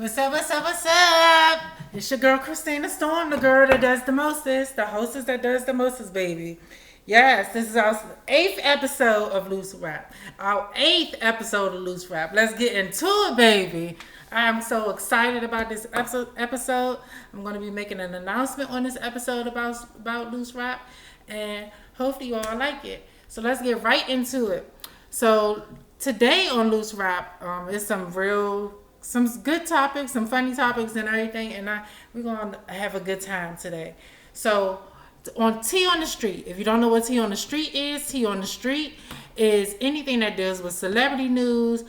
What's up, what's up, what's up? It's your girl Christina Storm, the girl that does the mostest, the hostess that does the mostest, baby. Yes, this is our 8th episode of Loose Rap. Our 8th episode of Loose Rap. Let's get into it, baby. I am so excited about this episode. I'm going to be making an announcement on this episode about Loose Rap, and hopefully you all like it. So let's get right into it. So today on Loose Rap, is some good topics, some funny topics and everything, and we're gonna have a good time today. So on Tea on the Street, if you don't know what Tea on the Street is anything that deals with celebrity news,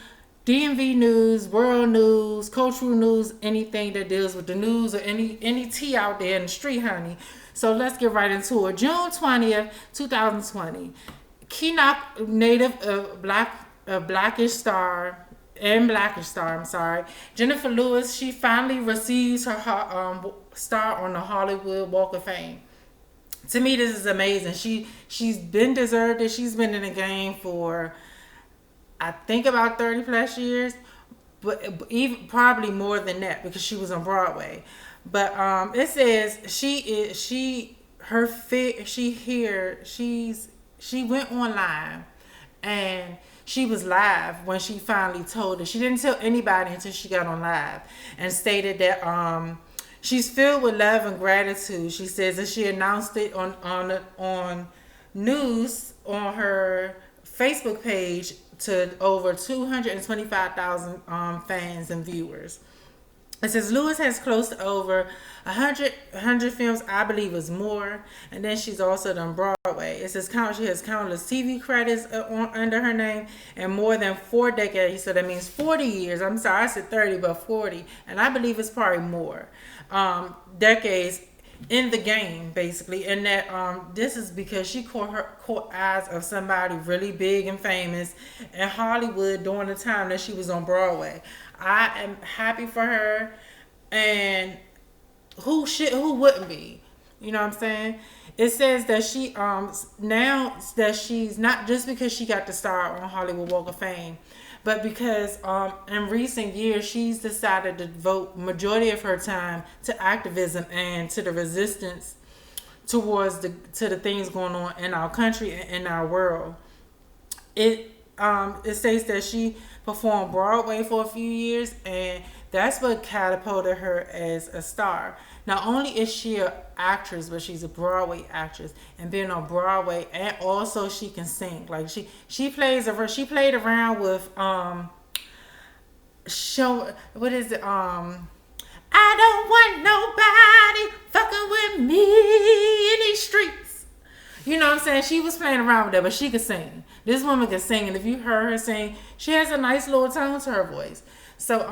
DMV news, world news, cultural news, anything that deals with the news or any tea out there in the street, honey. So let's get right into it. June 20th, 2020. Keynote native of Blackish Star, Jenifer Lewis, she finally receives her star on the Hollywood Walk of Fame. To me, this is amazing. She's been deserved it. She's been in the game for, I think, about 30 plus years, but even probably more than that because she was on Broadway. But it says she went online and she was live when she finally told it. She didn't tell anybody until she got on live and stated that she's filled with love and gratitude. She says that she announced it on news on her Facebook page to over 225,000 fans and viewers. It says Lewis has close to over 100 films, I believe is more. And then she's also done Broadway. It says she has countless TV credits under her name and more than 4 decades. So that means 40 years. I'm sorry, I said 30, but 40. And I believe it's probably more decades in the game, basically. And that this is because she caught eyes of somebody really big and famous in Hollywood during the time that she was on Broadway. I am happy for her, and who wouldn't be? You know what I'm saying? It says that she now that she's not just because she got the star on Hollywood Walk of Fame, but because in recent years she's decided to devote majority of her time to activism and to the resistance towards to the things going on in our country and in our world. It states that she performed Broadway for a few years, and that's what catapulted her as a star. Not only is she an actress, but she's a Broadway actress, and being on Broadway, and also she can sing. Like she played around with what is it? I don't want nobody fucking with me in these streets. You know what I'm saying? She was playing around with that, but she could sing. This woman can sing, and if you heard her sing, she has a nice little tone to her voice. So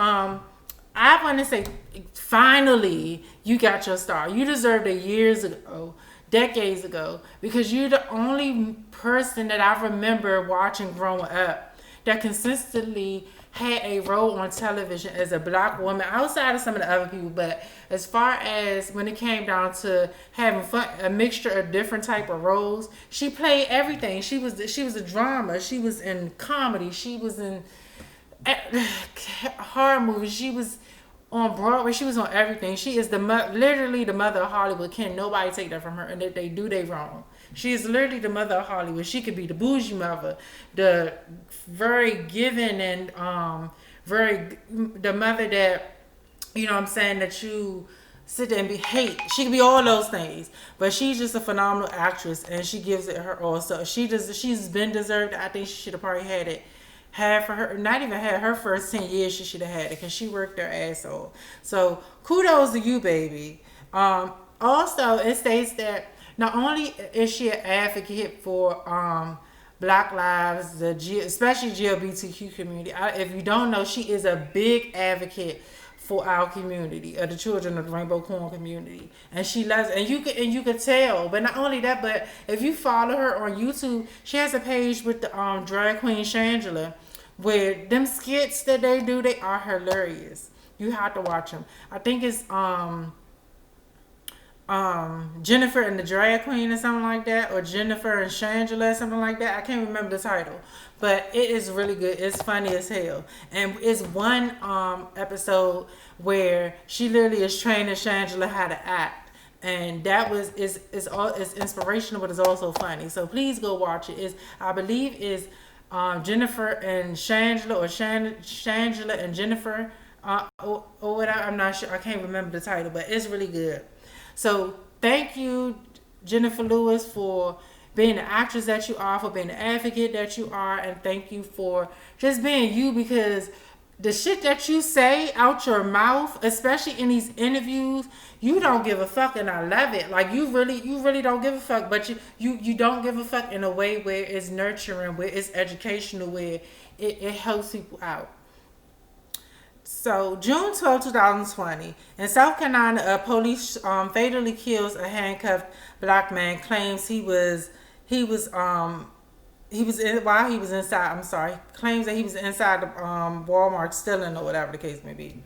I want to say, finally, you got your star. You deserved it years ago, decades ago, because you're the only person that I remember watching growing up that consistently had a role on television as a black woman, outside of some of the other people. But as far as when it came down to having fun, a mixture of different type of roles, she played everything. She was a drama. She was in comedy. She was in horror movies. She was on Broadway. She was on everything. She is literally the mother of Hollywood. Can't nobody take that from her. And if they do, they wrong. She is literally the mother of Hollywood. She could be the bougie mother, the very giving and the mother that, you know what I'm saying, that you sit there and hate. She could be all those things, but she's just a phenomenal actress, and she gives it her all. So she's been deserved. I think she should have probably had for her, not even had her first 10 years, she should have had it because she worked her ass off. So kudos to you, baby. Also, it states that not only is she an advocate for Black lives, especially LGBTQ community. If you don't know, she is a big advocate for our community, of the children of the Rainbow Corn community, and she loves. And you could tell. But not only that, but if you follow her on YouTube, she has a page with the drag queen Shangela, where them skits that they do, they are hilarious. You have to watch them. I think it's Jenifer and the Drag Queen or something like that, or Jenifer and Shangela or something like that. I can't remember the title, but it is really good. It's funny as hell, and it's one episode where she literally is training Shangela how to act, and that was is inspirational, but it's also funny. So please go watch it. Is I believe is Jenifer and Shangela, or Shangela and Jenifer, or whatever. I'm not sure. I can't remember the title, but it's really good. So thank you, Jenifer Lewis, for being the actress that you are, for being the advocate that you are, and thank you for just being you, because the shit that you say out your mouth, especially in these interviews, you don't give a fuck, and I love it. Like you really don't give a fuck, but you don't give a fuck in a way where it's nurturing, where it's educational, where it helps people out. So, June 12, 2020, in South Carolina, a police fatally kills a handcuffed black man. Claims while he was inside. I'm sorry. Claims that he was inside the Walmart stealing, or whatever the case may be,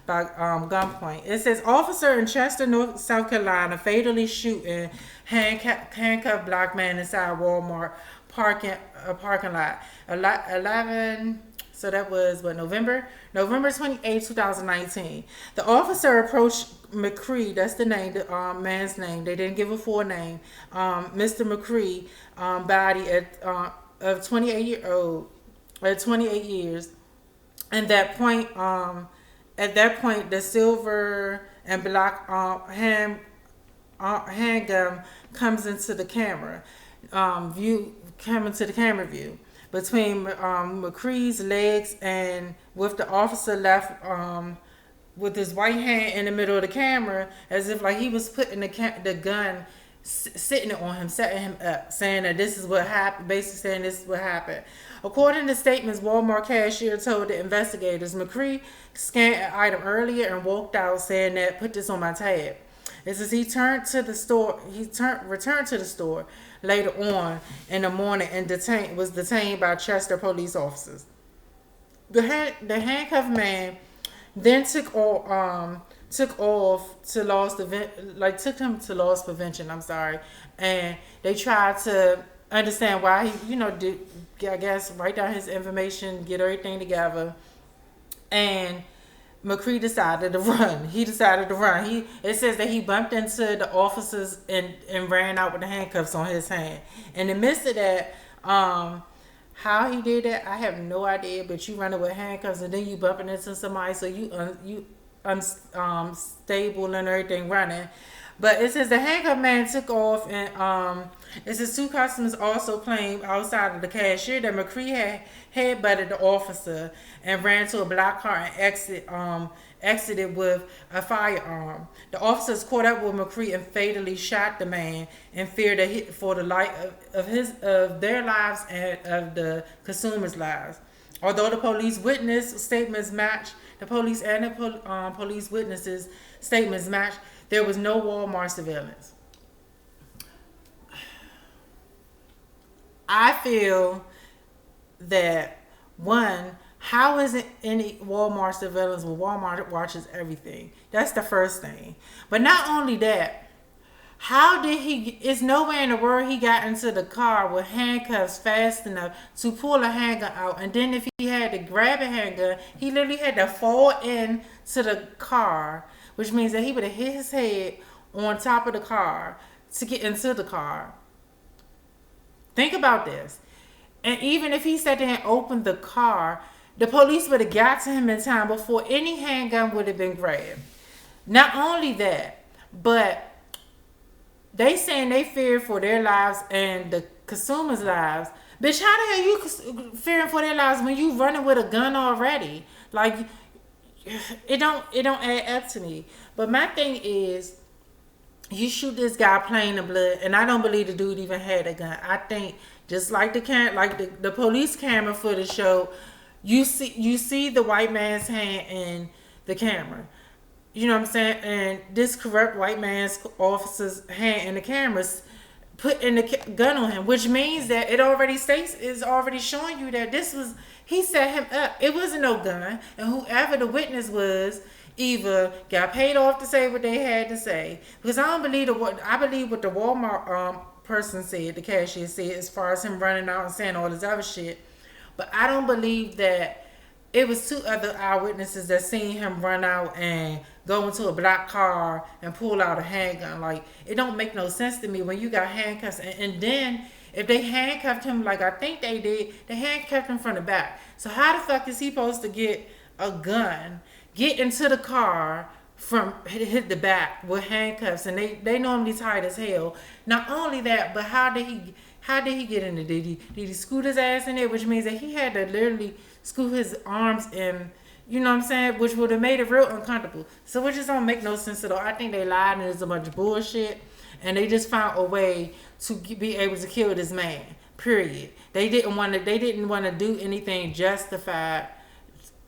by gunpoint. It says officer in Chester, South Carolina, fatally shooting handcuffed black man inside Walmart parking lot. 11. So that was what, November 28, 2019. The officer approached McCree. That's the name, the man's name. They didn't give a full name. Mr. McCree, body of 28-year-old, at 28 years. And at that point, the silver and black handgun comes into the camera view between McCree's legs, and with the officer left with his right hand in the middle of the camera, as if like he was putting the gun sitting on him, setting him up, saying that this is what happened, basically saying this is what happened. According to statements, Walmart cashier told the investigators, McCree scanned an item earlier and walked out saying that, put this on my tab. It says he returned to the store later on in the morning and was detained by Chester police officers. The handcuffed man then took him to loss prevention. I'm sorry, and they tried to understand why he, did, I guess, write down his information, get everything together, and McCree decided to run. It says that he bumped into the officers and ran out with the handcuffs on his hand. In the midst of that, how he did that, I have no idea. But you running with handcuffs and then you bumping into somebody, so you unstable and everything running. But it says the handcuffed man took off, and it says two customers also claimed outside of the cashier that McCree had headbutted the officer and ran to a black car and exited with a firearm. The officers caught up with McCree and fatally shot the man in fear that for the life of their lives and of the consumers' lives. Although the police witness statements match, the police and the police witnesses statements match, there was no Walmart surveillance. I feel that, one, how is it any Walmart surveillance when Walmart watches everything? That's the first thing. But not only that, how did it's nowhere in the world he got into the car with handcuffs fast enough to pull a handgun out. And then if he had to grab a handgun, he literally had to fall into the car, which means that he would have hit his head on top of the car to get into the car. Think about this. And even if he sat there and opened the car, the police would have got to him in time before any handgun would have been grabbed. Not only that, but they saying they fear for their lives and the consumers' lives. Bitch, how the hell you fearing for their lives when you running with a gun already? Like, it don't add up to me. But my thing is, you shoot this guy plain in blood, and I don't believe the dude even had a gun. I think just like the police camera footage showed, you see the white man's hand in the camera. You know what I'm saying? And this corrupt white man's officer's hand in the cameras putting the gun on him, which means that it already is already showing you that he set him up. It wasn't no gun, and whoever the witness was, either got paid off to say what they had to say. Because I don't believe I believe what the Walmart person said, the cashier said, as far as him running out and saying all this other shit. But I don't believe that it was two other eyewitnesses that seen him run out and go into a black car and pull out a handgun. Like, it don't make no sense to me when you got handcuffs. And then if they handcuffed him, like I think they did, they handcuffed him from the back. So how the fuck is he supposed to get a gun, get into the car from hit the back with handcuffs? And they normally tight as hell. Not only that, but how did he get in there? Did he scoot his ass in there? Which means that he had to literally scoot his arms in, you know what I'm saying? Which would have made it real uncomfortable. So it just don't make no sense at all. I think they lied and it's a bunch of bullshit. And they just found a way to be able to kill this man. Period. They didn't want to do anything justified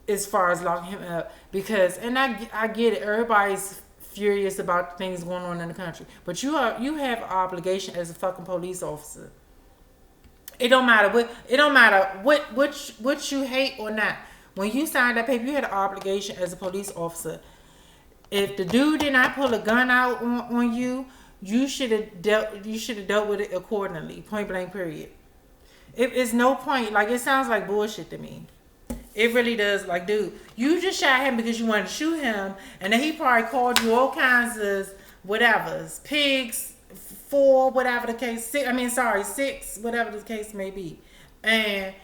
as far as locking him up, because, and I get it, everybody's furious about things going on in the country, but you have an obligation as a fucking police officer. It don't matter what you hate or not. When you signed that paper, you had an obligation as a police officer. If the dude did not pull a gun out on you, you should have dealt with it accordingly. Point blank, period. It is no point. Like, it sounds like bullshit to me. It really does. Like, dude, you just shot him because you wanted to shoot him, and then he probably called you all kinds of whatevers, pigs, 4, whatever the case, 6, whatever the case may be. And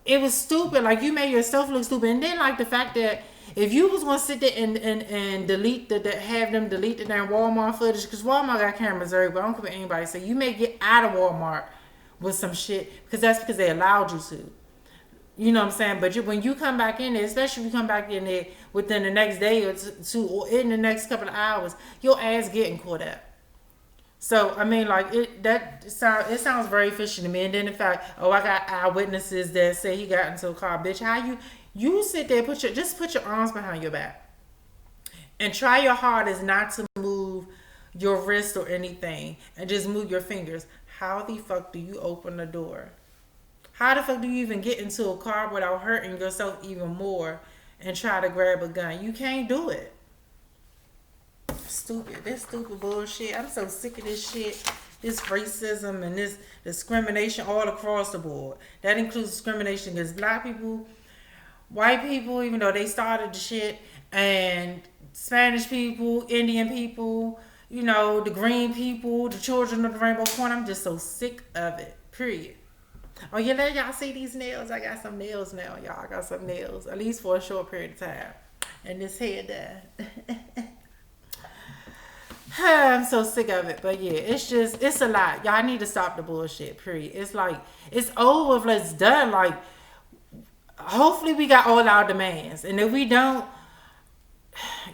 it was stupid. Like, you made yourself look stupid. And then, like, the fact that if you was gonna sit there and delete have them delete the damn Walmart footage, because Walmart got cameras everywhere. I don't care what anybody say. You may get out of Walmart with some shit because they allowed you to. You know what I'm saying? But when you come back in there, especially if you come back in there within the next day or two, or in the next couple of hours, your ass getting caught up. So, I mean, like, it sounds very fishy to me. And then the fact, I got eyewitnesses that say he got into a car. Bitch, how you sit there, put your arms behind your back and try your hardest not to move your wrist or anything, and just move your fingers. How the fuck do you open the door? How the fuck do you even get into a car without hurting yourself even more and try to grab a gun? You can't do it. Stupid. This stupid bullshit. I'm so sick of this shit. This racism and this discrimination all across the board. That includes discrimination against black people, white people, even though they started the shit, and Spanish people, Indian people, you know, the green people, the children of the rainbow corn. I'm just so sick of it. Period. Oh, yeah, let y'all see these nails. I got some nails now, y'all. I got some nails, at least for a short period of time. And this hair done. I'm so sick of it. But yeah, it's a lot. Y'all need to stop the bullshit, period. It's like, it's over. It's done. Like, hopefully we got all our demands. And if we don't,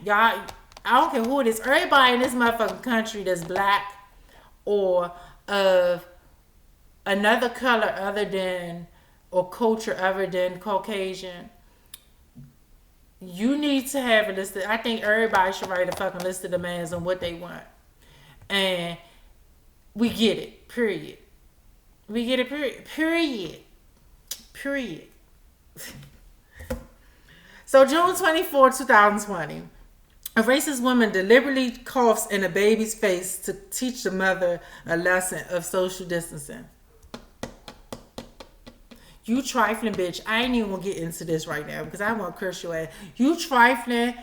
y'all, I don't care who it is. Everybody in this motherfucking country that's black or of another color other than, or culture other than Caucasian, you need to have a list. I think everybody should write a fucking list of demands on what they want. And we get it, period. We get it, period. Period. So June 24, 2020, a racist woman deliberately coughs in a baby's face to teach the mother a lesson of social distancing. You trifling bitch. I ain't even gonna get into this right now because I want to curse your ass. You trifling,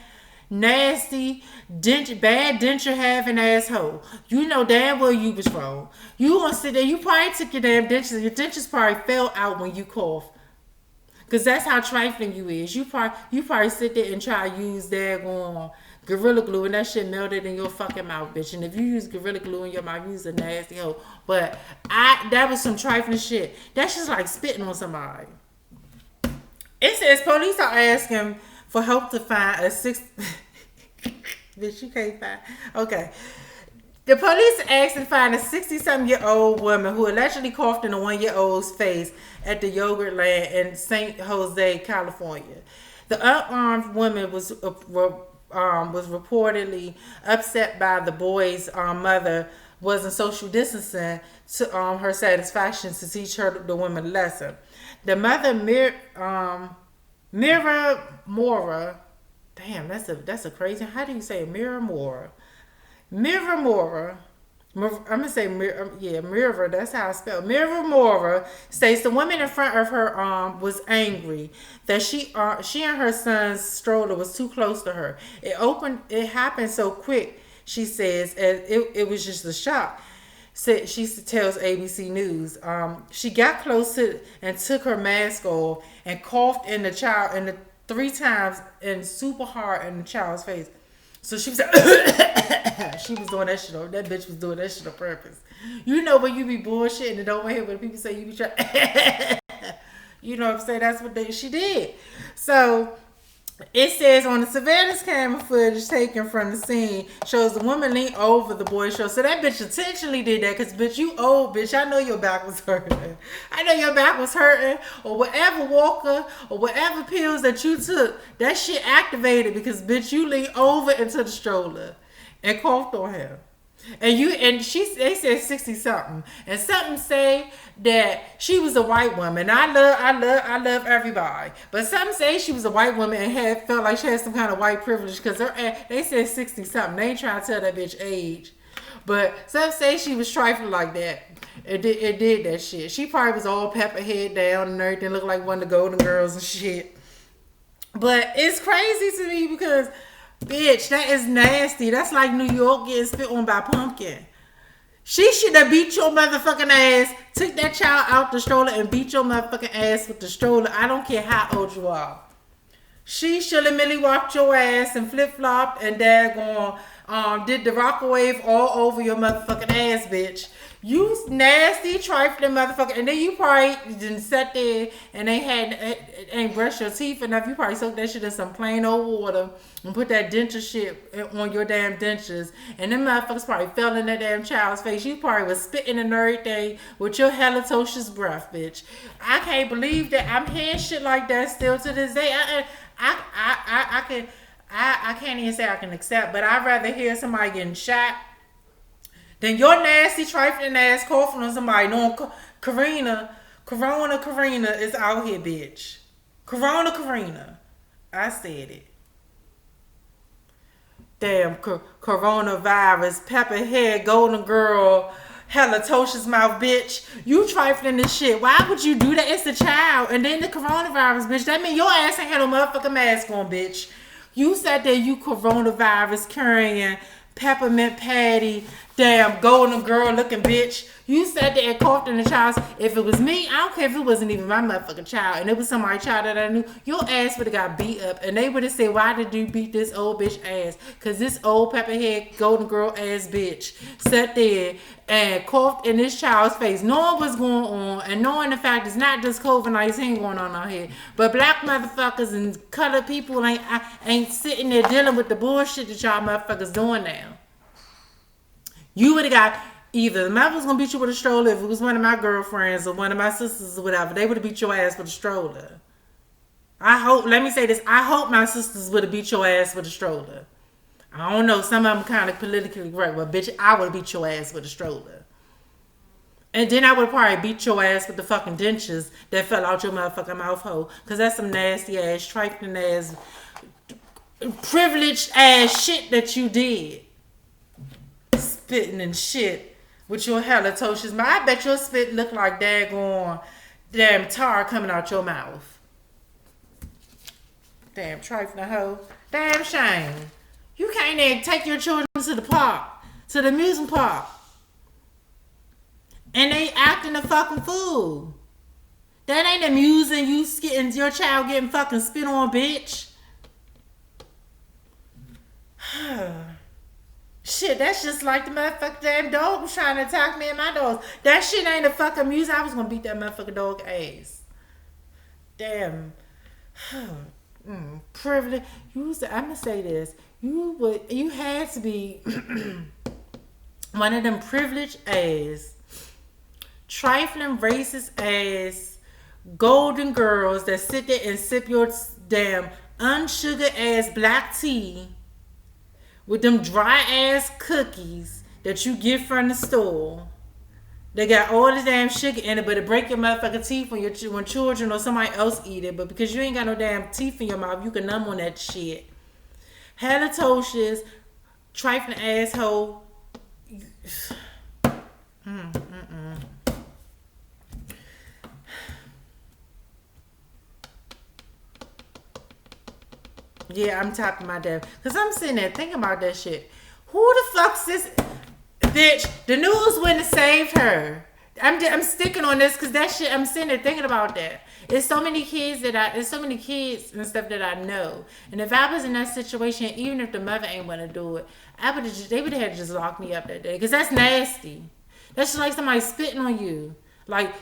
nasty, bad denture having asshole. You know damn well you was wrong. You gonna sit there. You probably took your damn dentures. Your dentures probably fell out when you cough. Because that's how trifling you is. You probably sit there and try to use daggone Gorilla Glue and that shit melted in your fucking mouth, bitch. And if you use Gorilla Glue in your mouth, you use a nasty hoe. But that was some trifling shit. That's just like spitting on somebody. It says police are asking for help to find a bitch, you can't find. Okay. The police asked to find a 60-something-year-old woman who allegedly coughed in a 1-year-old's face at the Yogurt Land in St. Jose, California. The unarmed woman was reportedly upset by the boy's mother wasn't social distancing to her satisfaction to teach the woman a lesson. The mother, Mira Mora, Damn, that's a crazy. How do you say it? Miramora. I'm gonna say Mirror. That's how I spell. Miramora states the woman in front of her was angry that she and her son's stroller was too close to her. It happened so quick. She says, and it was just a shock. She tells ABC News. She got close to and took her mask off and coughed in the child and the 3 times and super hard in the child's face. So she was she was doing that shit on. That bitch was doing that shit on purpose. You know when you be bullshitting and don't hear when people say you be trying. You know what I'm saying? That's what she did. So it says on the surveillance camera footage taken from the scene shows the woman lean over the boy's shoulder. So that bitch intentionally did that because, bitch, you old, bitch. I know your back was hurting. I know your back was hurting. Or whatever walker or whatever pills that you took, that shit activated because, bitch, you leaned over into the stroller and coughed on him. They said 60 something, and something say that she was a white woman. I love everybody, but some say she was a white woman and felt like she had some kind of white privilege because they said 60 something. They ain't trying to tell that bitch age, but some say she was trifling like that. It did that shit. She probably was all pepper head down and everything, looked like one of the Golden Girls and shit. But it's crazy to me because, bitch, that is nasty. That's like New York getting spit on by Pumpkin. She should have beat your motherfucking ass, took that child out the stroller and beat your motherfucking ass with the stroller. I don't care how old you are. She should have merely walked your ass and flip-flopped and daggone did the rocker wave all over your motherfucking ass, bitch. You nasty, trifling motherfucker. And then you probably didn't sit there and ain't brushed your teeth enough. You probably soaked that shit in some plain old water and put that denture shit on your damn dentures. And them motherfuckers probably fell in that damn child's face. You probably was spitting and everything with your halitosis breath, bitch. I can't believe that I'm hearing shit like that still to this day. I can't even say I can accept, but I'd rather hear somebody getting shot than your nasty, trifling ass coughing on somebody knowing Corona is out here, bitch. Corona. I said it. Damn, coronavirus, pepperhead, golden girl, halitosis mouth, bitch. You trifling this shit. Why would you do that? It's the child. And then the coronavirus, bitch. That mean your ass ain't had no motherfucking mask on, bitch. You said that you coronavirus carrying peppermint patty, damn golden girl looking bitch. You said that and coughed in the child's. If it was me, I don't care if it wasn't even my motherfucking child and it was somebody's child that I knew, your ass would have got beat up and they would have said, why did you beat this old bitch ass? Cause this old pepperhead golden girl ass bitch sat there and coughed in this child's face, knowing what's going on and knowing the fact it's not just COVID-19 going on out here, but black motherfuckers and colored people ain't sitting there dealing with the bullshit that y'all motherfuckers doing now. You would have got either the mother was gonna beat you with a stroller if it was one of my girlfriends or one of my sisters or whatever. They would have beat your ass with a stroller. Let me say this. I hope my sisters would have beat your ass with a stroller. I don't know. Some of them kind of politically correct, but bitch, I would have beat your ass with a stroller. And then I would probably beat your ass with the fucking dentures that fell out your motherfucking mouth hole. Cause that's some nasty ass, trifling ass, privileged ass shit that you did. Spitting and shit with your halitosis. I bet your spit look like daggone damn tar coming out your mouth. Damn trifling hoe. Damn shame. You can't even take your children to the park, to the amusement park, and they acting a fucking fool. That ain't amusing. You getting your child getting fucking spit on, bitch. Shit, that's just like the motherfucking damn dog was trying to attack me and my dogs. That shit ain't a fucking music. I was gonna beat that motherfucking dog ass. Damn. Privilege. I'm gonna say this. You had to be one of them privileged ass, trifling racist ass, golden girls that sit there and sip your damn unsugared ass black tea with them dry ass cookies that you get from the store. They got all the damn sugar in it, but it break your motherfucking teeth when children or somebody else eat it. But because you ain't got no damn teeth in your mouth, you can numb on that shit. halitosis, trifling asshole. Yeah, I'm tapping my dad. Because I'm sitting there thinking about that shit. Who the fuck's this bitch? The news wouldn't have saved her. I'm sticking on this because that shit, I'm sitting there thinking about that. There's so many kids and stuff that I know. And if I was in that situation, even if the mother ain't want to do it, they would have just locked me up that day. Because that's nasty. That's just like somebody spitting on you. Like,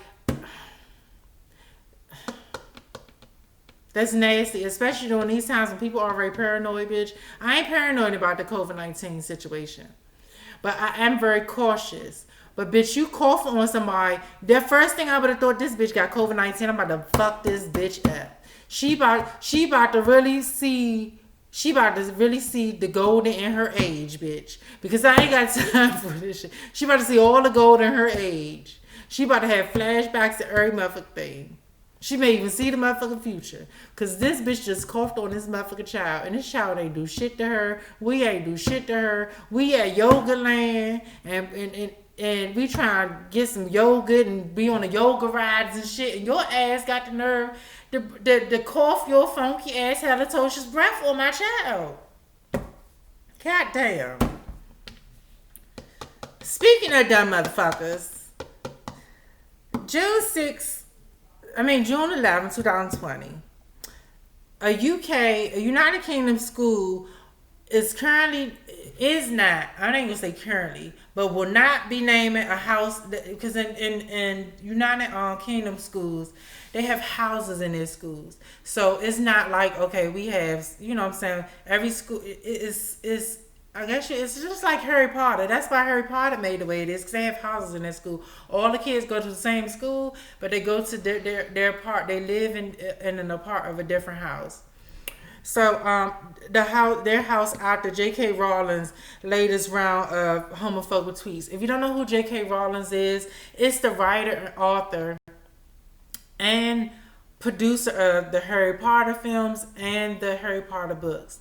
that's nasty, especially during these times when people are already paranoid, bitch. I ain't paranoid about the COVID-19 situation, but I am very cautious. But bitch, you coughing on somebody, the first thing I would have thought, this bitch got COVID-19. I'm about to fuck this bitch up. She about to really see the golden in her age, bitch. Because I ain't got time for this shit. She about to see all the gold in her age. She about to have flashbacks to every motherfucking thing. She may even see the motherfucking future. Because this bitch just coughed on this motherfucking child. And this child ain't do shit to her. We ain't do shit to her. We at yoga land. And we trying to get some yoga and be on the yoga rides and shit. And your ass got the nerve to cough your funky ass halitosis breath on my child. God damn. Speaking of dumb motherfuckers, June 11, 2020, a United Kingdom school is not, I ain't gonna say currently, but will not be naming a house, because in United Kingdom schools, they have houses in their schools. So it's not like, okay, we have, you know what I'm saying, every school is I guess it's just like Harry Potter. That's why Harry Potter made the way it is, because they have houses in their school. All the kids go to the same school, but they go to their part. They live in an part of a different house. So their house after J.K. Rowling's latest round of homophobic tweets. If you don't know who J.K. Rowling is, it's the writer and author and producer of the Harry Potter films and the Harry Potter books.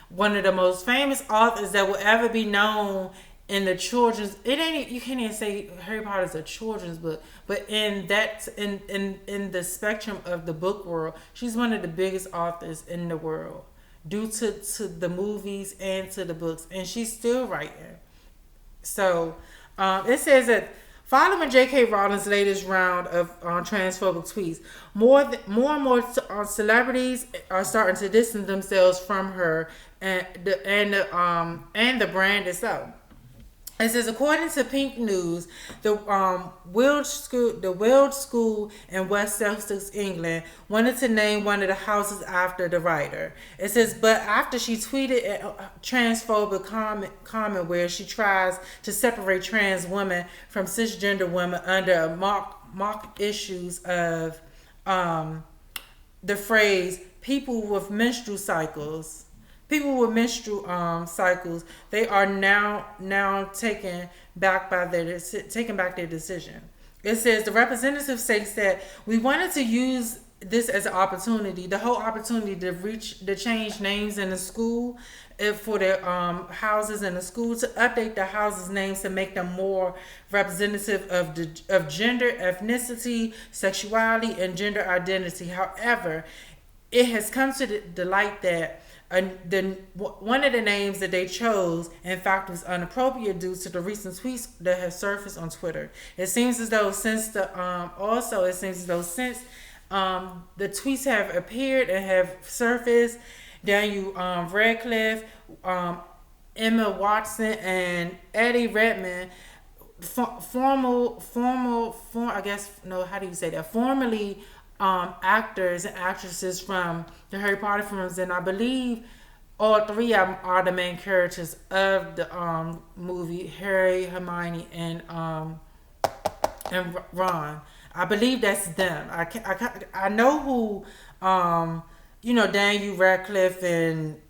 One of the most famous authors that will ever be known in the children's, you can't even say Harry Potter is a children's book, but in the spectrum of the book world, she's one of the biggest authors in the world due to the movies and to the books, and she's still writing. So it says that following J.K. Rowling's latest round of transphobic tweets, more and more celebrities are starting to distance themselves from her and the brand itself. It says, according to Pink News, the Weald School in West Sussex, England, wanted to name one of the houses after the writer. It says, but after she tweeted a transphobic comment where she tries to separate trans women from cisgender women under mock issues of the phrase "people with menstrual cycles." People with menstrual cycles, they are now taken back their decision. It says the representative states that we wanted to use this as an opportunity, the whole opportunity to change names in the school, for their houses in the school, to update the houses' names to make them more representative of gender, ethnicity, sexuality, and gender identity. However, it has come to the light that one of the names that they chose, in fact, was inappropriate due to the recent tweets that have surfaced on Twitter. It seems as though since the tweets have appeared and have surfaced, Daniel Radcliffe, Emma Watson, and Eddie Redmayne, formerly actors and actresses from the Harry Potter films, and I believe all three of them are the main characters of the movie, Harry, Hermione, and Ron. I believe that's them. I know who Daniel Radcliffe and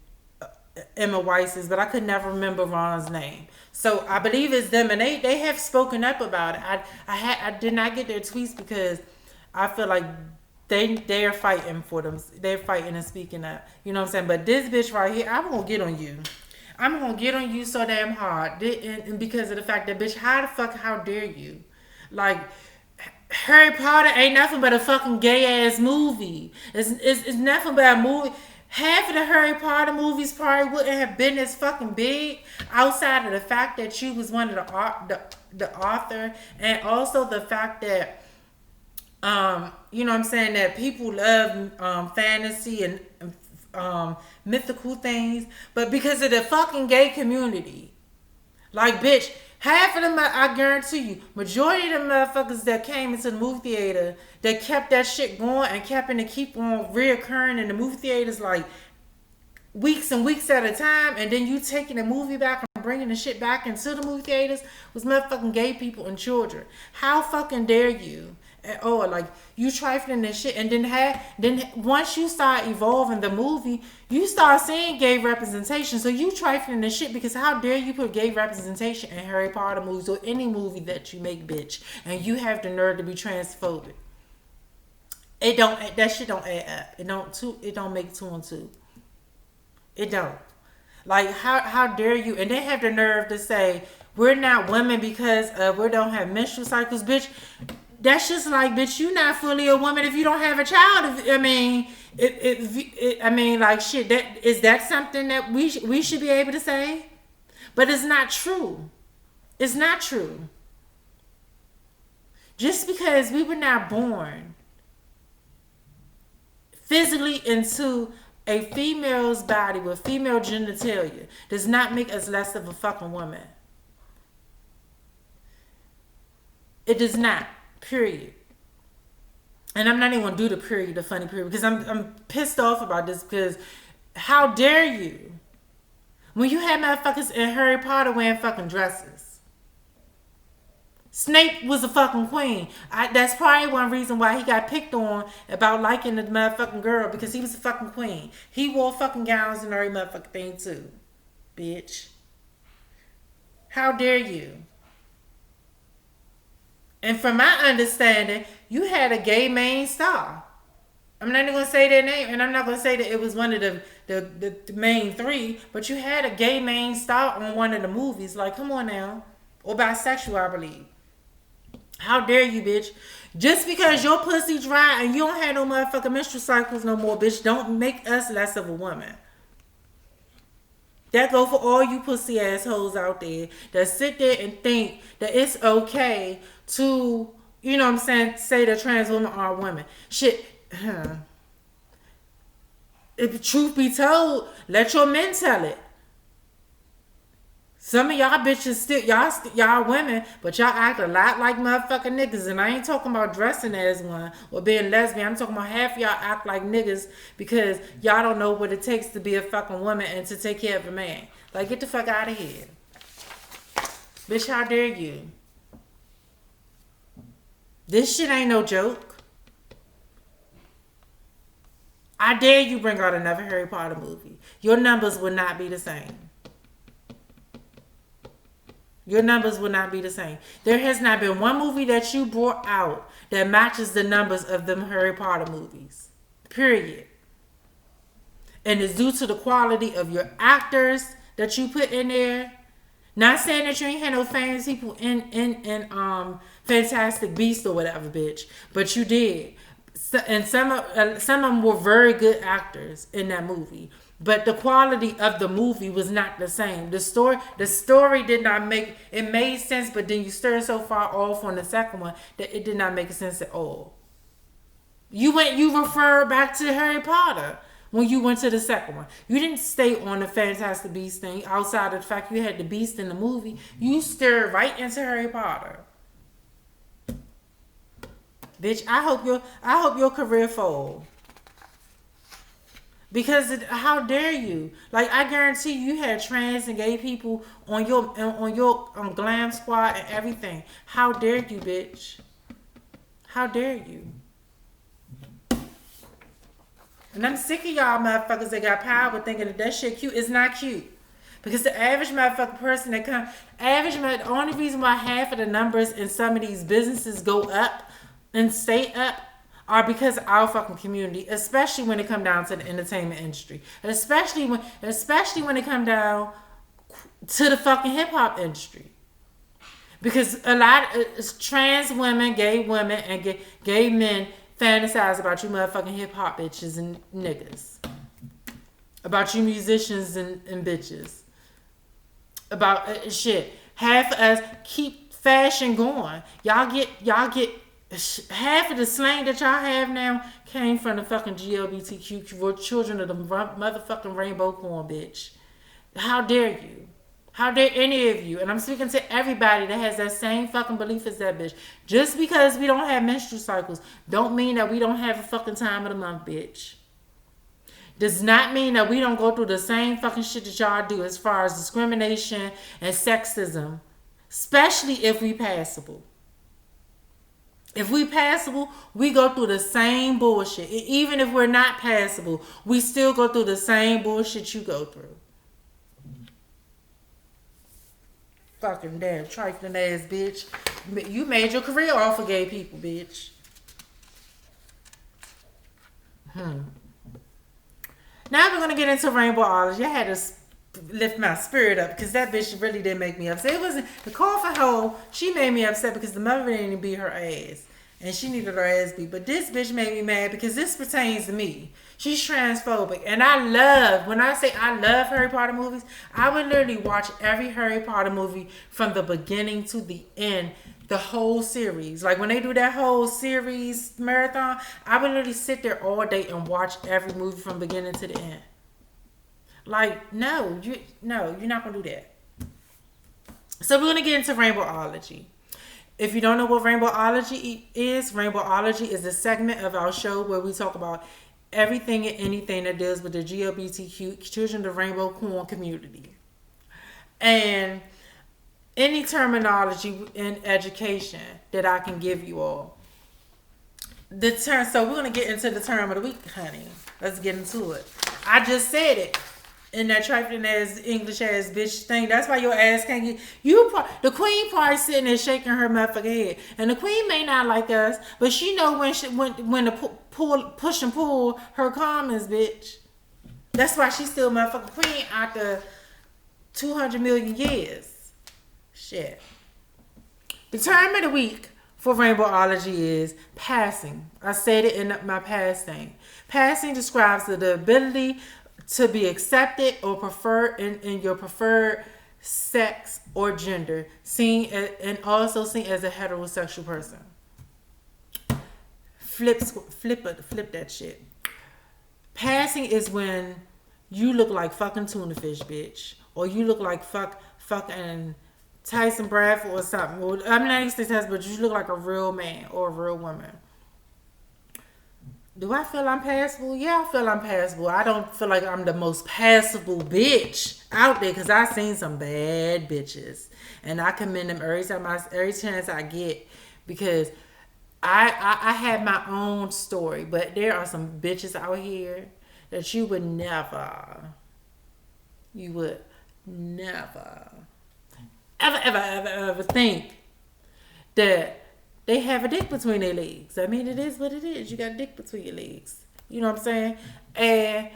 Emma Weiss is, but I could never remember Ron's name. So I believe it's them, and they have spoken up about it. I did not get their tweets because I feel like they're fighting for them. They're fighting and speaking up. You know what I'm saying? But this bitch right here, I'm gonna get on you. I'm gonna get on you so damn hard, and because of the fact that, bitch, how dare you? Like, Harry Potter ain't nothing but a fucking gay ass movie. It's nothing but a movie. Half of the Harry Potter movies probably wouldn't have been as fucking big outside of the fact that you was one of the author, and also the fact that you know what I'm saying, that people love fantasy and mythical things, but because of the fucking gay community. Like, bitch, half of them, I guarantee you, majority of them motherfuckers that came into the movie theater, that kept that shit going and keep on reoccurring in the movie theaters like weeks and weeks at a time, and then you taking the movie back and bringing the shit back into the movie theaters, was motherfucking gay people and children. How fucking dare you? Oh, like, you trifling this shit, and then once you start evolving the movie, you start seeing gay representation. So you trifling this shit, because how dare you put gay representation in Harry Potter movies or any movie that you make, bitch, and you have the nerve to be transphobic. That shit don't add up. It don't make 2 and 2. It don't. Like, how dare you? And they have the nerve to say we're not women because we don't have menstrual cycles, bitch. That's just like, bitch, you not fully a woman if you don't have a child. I mean, like, shit. Is that something that we should be able to say? But it's not true. It's not true. Just because we were not born physically into a female's body with female genitalia does not make us less of a fucking woman. It does not. Period. And I'm not even gonna do the period, the funny period, because I'm pissed off about this, because how dare you? When you had motherfuckers in Harry Potter wearing fucking dresses. Snape was a fucking queen. That's probably one reason why he got picked on about liking the motherfucking girl, because he was a fucking queen. He wore fucking gowns and every motherfucking thing too. Bitch. How dare you? And from my understanding, you had a gay main star. I'm not even going to say their name, and I'm not going to say that it was one of the main 3, but you had a gay main star on one of the movies. Like, come on now. Or bisexual, I believe. How dare you, bitch? Just because your pussy dry and you don't have no motherfucking menstrual cycles no more, bitch, don't make us less of a woman. That go for all you pussy assholes out there that sit there and think that it's okay to, you know what I'm saying, say that trans women are women. Shit. If truth be told, let your men tell it. Some of y'all bitches still, y'all women, but y'all act a lot like motherfucking niggas. And I ain't talking about dressing as one or being lesbian. I'm talking about half y'all act like niggas because y'all don't know what it takes to be a fucking woman and to take care of a man. Like, get the fuck out of here. Bitch, how dare you? This shit ain't no joke. I dare you bring out another Harry Potter movie. Your numbers will not be the same. Your numbers will not be the same. There has not been one movie that you brought out that matches the numbers of them Harry Potter movies. Period. And it's due to the quality of your actors that you put in there. Not saying that you ain't had no famous people in Fantastic Beasts or whatever, bitch. But you did. And some of them were very good actors in that movie. But the quality of the movie was not the same. The story did not make, it made sense, but then you stirred so far off on the second one that it did not make sense at all. You referred back to Harry Potter when you went to the second one. You didn't stay on the Fantastic Beasts thing outside of the fact you had the Beast in the movie. You stirred right into Harry Potter. Bitch, I hope your career falls. Because how dare you? Like, I guarantee you had trans and gay people on your glam squad and everything. How dare you, bitch? How dare you? And I'm sick of y'all motherfuckers that got power thinking that shit cute. It's not cute. Because the average motherfucking person that the only reason why half of the numbers in some of these businesses go up and stay up are because of our fucking community, especially when it come down to the entertainment industry, especially when it come down to the fucking hip hop industry. Because a lot of trans women, and gay men fantasize about you motherfucking hip hop bitches and niggas, about you musicians and bitches, about shit. Half of us keep fashion going. Y'all get half of the slang that y'all have now came from the fucking GLBTQ children of the motherfucking rainbow corn, bitch. How dare you? How dare any of you? And I'm speaking to everybody that has that same fucking belief as that bitch. Just because we don't have menstrual cycles don't mean that we don't have a fucking time of the month, bitch. Does not mean that we don't go through the same fucking shit that y'all do as far as discrimination and sexism. Especially if we passable. If we passable, we go through the same bullshit. Even if we're not passable, we still go through the same bullshit you go through. Fucking damn trifling ass bitch. You made your career off of gay people, bitch. Now we're gonna get into Rainboology. I had to lift my spirit up because that bitch really did make me upset. It wasn't the call for hoe. She made me upset because the mother didn't even beat her ass, and she needed her ass beat. But this bitch made me mad because this pertains to me. She's transphobic, and when I say I love Harry Potter movies, I would literally watch every Harry Potter movie from the beginning to the end, the whole series. Like when they do that whole series marathon, I would literally sit there all day and watch every movie from beginning to the end. Like, no, you're not gonna do that. So we're gonna get into Rainboology. If you don't know what Rainboology is a segment of our show where we talk about everything and anything that deals with the GLBTQ children of the rainbow corn community. And any terminology in education that I can give you all. So we're going to get into the term of the week, honey. Let's get into it. I just said it in that trifling ass English ass bitch thing. That's why your ass can't get the queen probably sitting there shaking her motherfucking head, and the queen may not like us, but she know when to push and pull her comments, bitch. That's why she's still motherfucking queen after 200 million years. Shit. The term of the week for Rainboology is passing. I said it in my past thing. Passing describes the ability to be accepted or preferred in your preferred sex or gender, and also seen as a heterosexual person. Flip that shit. Passing is when you look like fucking tuna fish, bitch, or you look like fucking Tyson Bradford or something. Well, I'm not even saying Tyson, but you look like a real man or a real woman. Do I feel I'm passable? Yeah, I feel I'm passable. I don't feel like I'm the most passable bitch out there because I've seen some bad bitches. And I commend them every chance I get because I had my own story. But there are some bitches out here that you would never, ever think that they have a dick between their legs. I mean, it is what it is. You got a dick between your legs. You know what I'm saying? And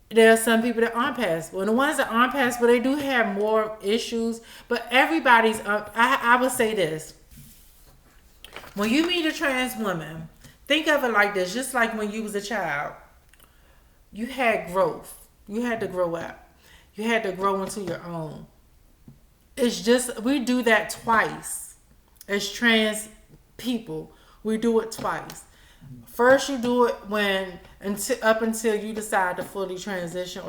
there are some people that aren't passable. And the ones that aren't passable, they do have more issues. But everybody's, I would say this. When you meet a trans woman, think of it like this. Just like when you was a child. You had growth. You had to grow up. You had to grow into your own. It's just, we do that twice. As trans people, we do it twice. First, you do it up until you decide to fully transition,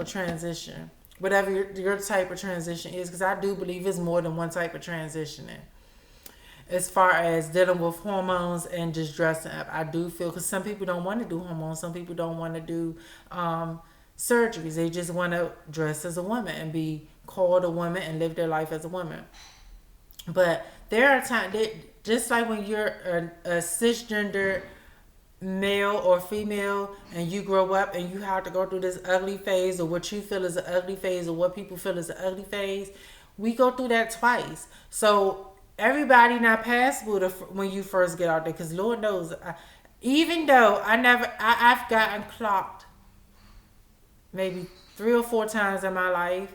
whatever your type of transition is, because I do believe it's more than one type of transitioning. As far as dealing with hormones and just dressing up, I do feel, because some people don't want to do hormones, some people don't want to do surgeries. They just want to dress as a woman and be called a woman and live their life as a woman. But there are times, just like when you're a cisgender male or female and you grow up and you have to go through this ugly phase, or what you feel is an ugly phase, or what people feel is an ugly phase, we go through that twice. So everybody not passable when you first get out there, because Lord knows Even though I've gotten clocked maybe 3 or 4 times in my life.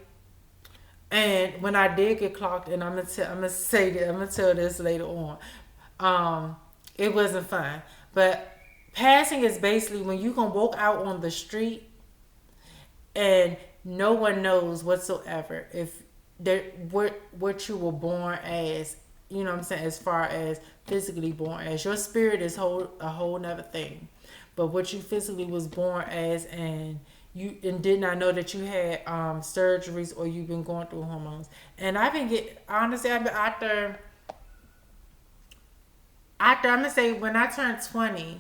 And when I did get clocked, and I'm gonna say that, I'm gonna tell this later on. It wasn't fun. But passing is basically when you can walk out on the street and no one knows whatsoever if what you were born as. You know what I'm saying? As far as physically born as, your spirit is a whole nother thing. But what you physically was born as, and you and did not know that you had surgeries or you've been going through hormones. And I've been honestly, I've been after I'm gonna say when I turned 20,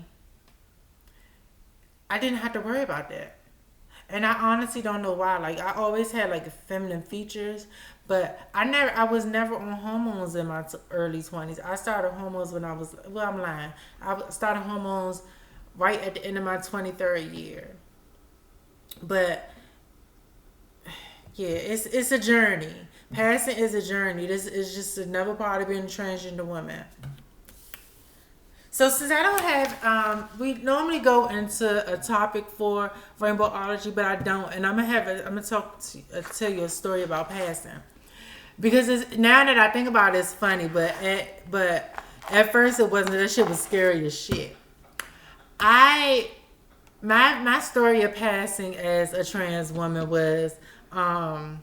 I didn't have to worry about that. And I honestly don't know why. Like, I always had like feminine features, but I was never on hormones in my early 20s. I started hormones when I was, well, I'm lying. I started hormones right at the end of my 23rd year. But yeah, it's a journey. Passing is a journey. This is just another part of being a transgender woman. So since I don't have, we normally go into a topic for Rainboology, but I don't, and I'm gonna tell you a story about passing, because now that I think about it, it's funny, but at first it wasn't. That shit was scary as shit. My story of passing as a trans woman was, I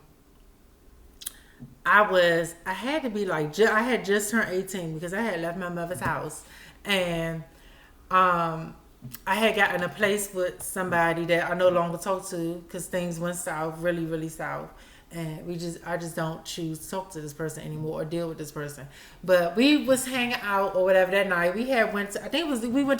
had to be like, I had just turned 18 because I had left my mother's house. And I had gotten a place with somebody that I no longer talk to because things went south, really, really south. And I just don't choose to talk to this person anymore or deal with this person. But we was hanging out or whatever that night. We went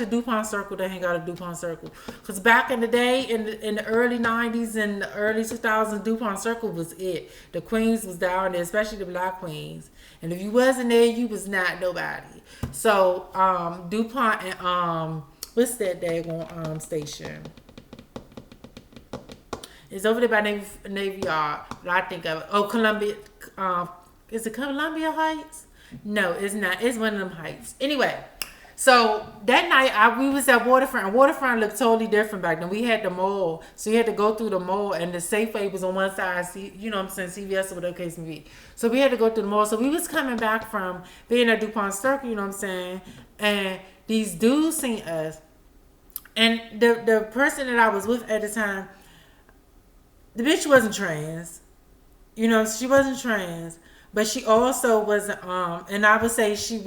to DuPont Circle to hang out at DuPont Circle. Because back in the day, in the early 90s and the early 2000s, DuPont Circle was it. The queens was down there, especially the black queens. And if you wasn't there, you was not nobody. So DuPont and what's that daggone station? It's over there by Navy Yard. I think of it. Oh, Columbia. Is it Columbia Heights? No, it's not. It's one of them heights. Anyway, so that night we was at Waterfront. And Waterfront looked totally different back then. We had the mall, so you had to go through the mall, and the Safeway was on one side. You know what I'm saying? CVS or whatever case may be. So we had to go through the mall. So we was coming back from being at DuPont Circle. You know what I'm saying? And these dudes seen us, and the person that I was with at the time. The bitch wasn't trans. You know, she wasn't trans. But she also wasn't and I would say she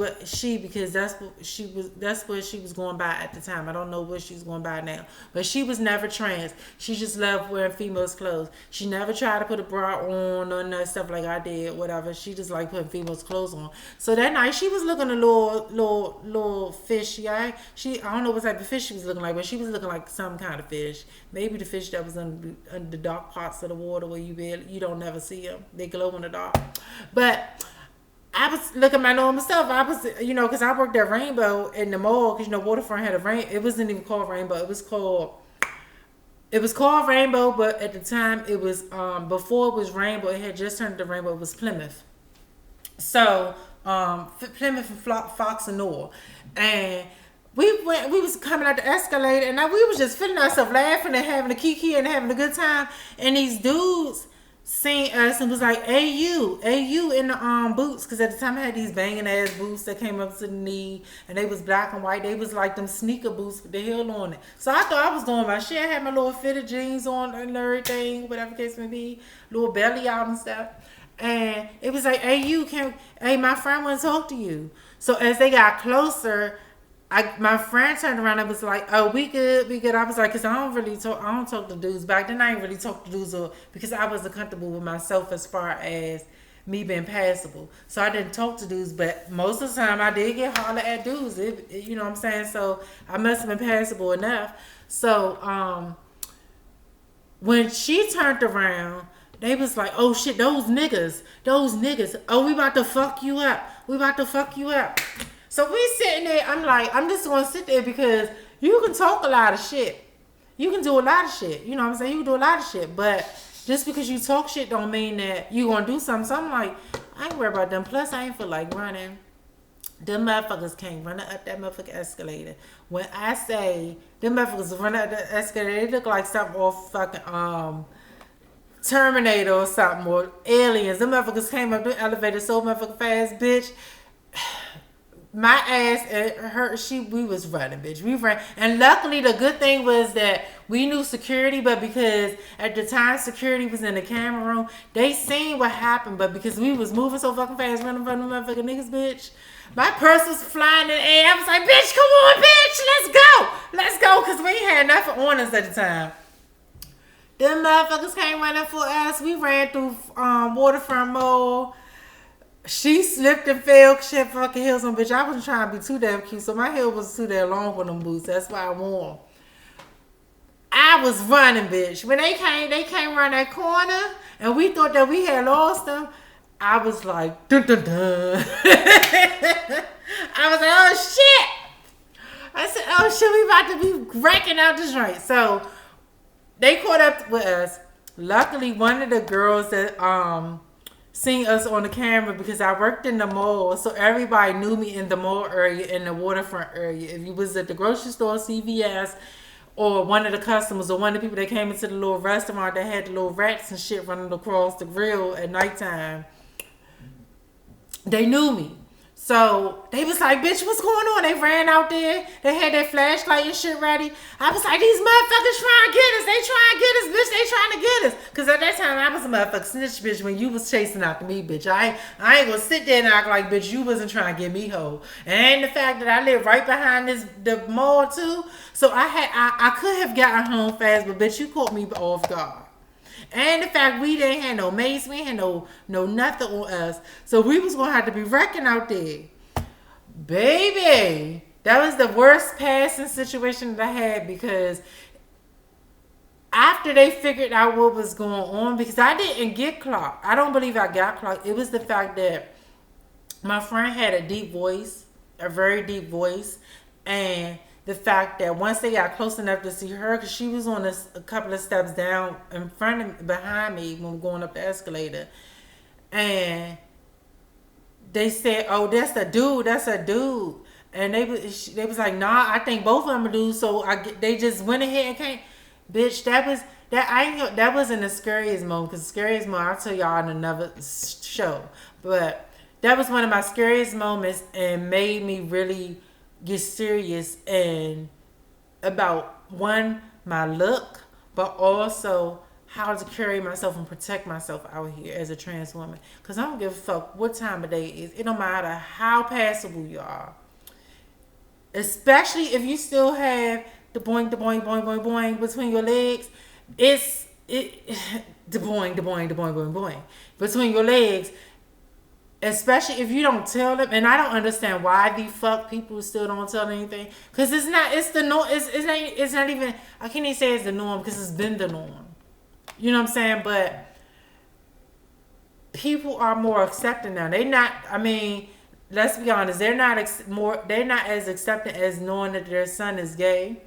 because that's what she was going by at the time. I don't know what she's going by now. But she was never trans. She just loved wearing females' clothes. She never tried to put a bra on or none stuff like I did, whatever. She just liked putting females' clothes on. So that night she was looking a little fishy. I don't know what type of fish she was looking like, but she was looking like some kind of fish. Maybe the fish that was under the dark parts of the water where you don't never see them. They glow in the dark. But I was looking at my normal stuff. I was, because I worked at Rainbow in the mall. Because Waterfront had a it wasn't even called Rainbow. It was called Rainbow, but at the time it was before it was Rainbow. It had just turned to Rainbow. It was Plymouth. So Plymouth and Fox and Noor, and we was coming out the escalator, and we was just feeling ourselves laughing and having a kiki and having a good time. And these dudes seen us and was like, hey you in the boots, because at the time I had these banging ass boots that came up to the knee, and they was black and white. They was like them sneaker boots with the heel on it. So I thought I was doing my shit. I had my little fitted jeans on and everything, whatever the case may be, little belly out and stuff. And it was like, hey, my friend wants to talk to you. So as they got closer, my friend turned around and was like, oh, we good. I was like, because I don't talk to dudes. Back then I didn't really talk to dudes because I wasn't comfortable with myself as far as me being passable. So I didn't talk to dudes, but most of the time I did get hollered at dudes. You know what I'm saying? So I must have been passable enough. So when she turned around, they was like, oh shit, those niggas. Oh, we about to fuck you up. So we sitting there, I'm like, I'm just going to sit there because you can talk a lot of shit. You can do a lot of shit. You know what I'm saying? You can do a lot of shit. But just because you talk shit don't mean that you going to do something. So I'm like, I ain't worried about them. Plus, I ain't feel like running. Them motherfuckers came running up that motherfucking escalator. When I say them motherfuckers running up the escalator, they look like something off fucking Terminator or something, or Aliens. Them motherfuckers came up the elevator so motherfucking fast, bitch. My ass and her, we was running, bitch. We ran. And luckily, the good thing was that we knew security, but because at the time security was in the camera room, they seen what happened, but because we was moving so fucking fast, running from the motherfucking niggas, bitch. My purse was flying in the air. I was like, bitch, come on, bitch, let's go. Because we ain't had nothing on us at the time. Them motherfuckers came running for us. We ran through Waterfront Mall. She slipped and fell. She had fucking heels on, bitch. I wasn't trying to be too damn cute, so my heel was too damn long with them boots. That's why I wore them. I was running, bitch. When they came around that corner, and we thought that we had lost them. I was like, dun dun dun. I was like, oh shit. I said, oh shit, we about to be wrecking out this joint. So they caught up with us. Luckily, one of the girls that seen us on the camera, because I worked in the mall, so everybody knew me in the mall area, in the waterfront area. If you was at the grocery store, CVS, or one of the customers, or one of the people that came into the little restaurant that had the little rats and shit running across the grill at nighttime, they knew me. So they was like, bitch, what's going on? They ran out there. They had their flashlight and shit ready. I was like, these motherfuckers trying to get us. They trying to get us, bitch. They trying to get us. Because at that time, I was a motherfucking snitch, bitch, when you was chasing after me, bitch. I ain't going to sit there and act like, bitch, you wasn't trying to get me hoe. And the fact that I live right behind the mall, too. So I could have gotten home fast, but, bitch, you caught me off guard. And the fact we didn't have no mace, we had no nothing on us. So we was going to have to be wrecking out there. Baby, that was the worst passing situation that I had, because after they figured out what was going on, because I didn't get clocked. I don't believe I got clocked. It was the fact that my friend had a deep voice, a very deep voice, and the fact that once they got close enough to see her, because she was on a couple of steps down behind me when going up the escalator, and they said, "Oh, that's a dude," and they was like, "Nah, I think both of them are dudes." So they just went ahead and came, bitch. That wasn't the scariest moment, because the scariest moment I'll tell y'all in another show, but that was one of my scariest moments and made me really get serious and about my look, but also how to carry myself and protect myself out here as a trans woman. Because I don't give a fuck what time of day it is. It don't matter how passable you are. Especially if you still have the boing, the boing, boing, boing, boing between your legs. The boing, the boing, the boing, boing, boing between your legs. Especially if you don't tell them, and I don't understand why the fuck people still don't tell anything. Because it's the norm. It's not even, I can't even say it's the norm, because it's been the norm. You know what I'm saying? But people are more accepting now. Let's be honest. They're not as accepting as knowing that their son is gay